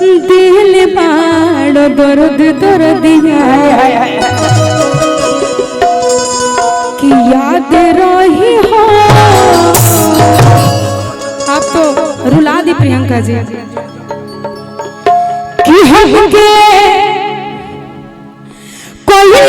दिल बाड़ो दर्द दर्दिया कि याद रही हो। आप तो रुला दी प्रियंका जी कि हमके कोई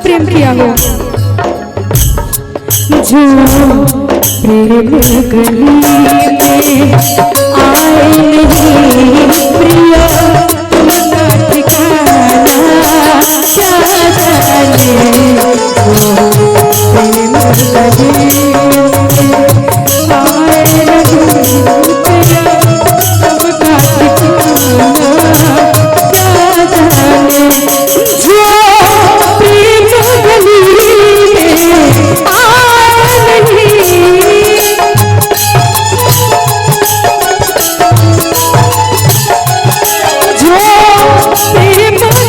प्रेम किया हो जो प्रेम गली में आए नहीं प्रिय तुमका ठिकाना क्या जाने प्रेम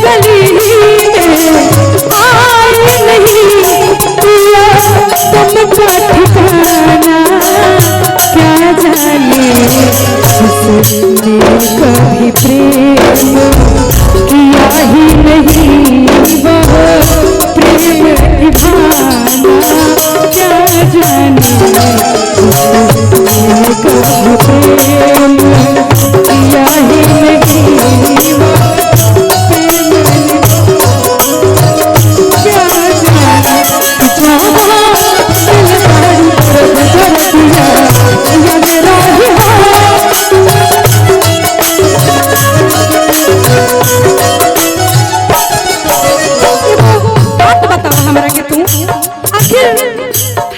गली में आए नहीं प्रिय तुमका ठिकाना क्या जाने जो कभी प्रेम किया ही नहीं वह प्रेम निभाना क्या जाने कभी प्रेम किया ही नहीं वह प्रेम क्या जाने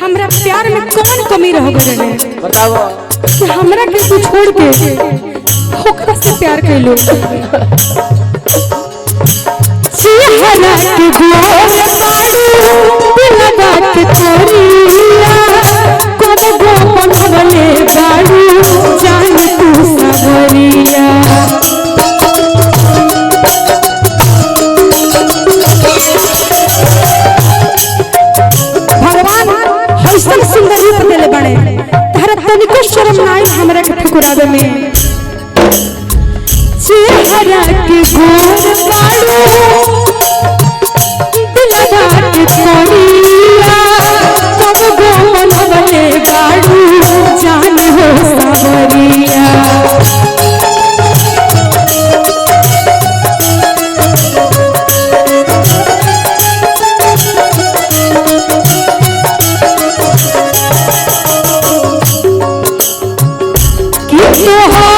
हमरा प्यार में कौन कमी रह गए बताओ कि हमरा के तू छोड़ के ओकरा से प्यार कैलो चेहरा के गोर बाड़ू लगा के तोरिया कोन गो बनवले बाड़ू जान तू सावरिया ऐसा सुंदर रूप देले बने तारा तनिको शर्म नाई हमरा के ठकुरावे में चेहरा के गोर बाड़ू दिलवा के तोरिया कब गो बनवले बाड़ू जान हो सावरिया Oh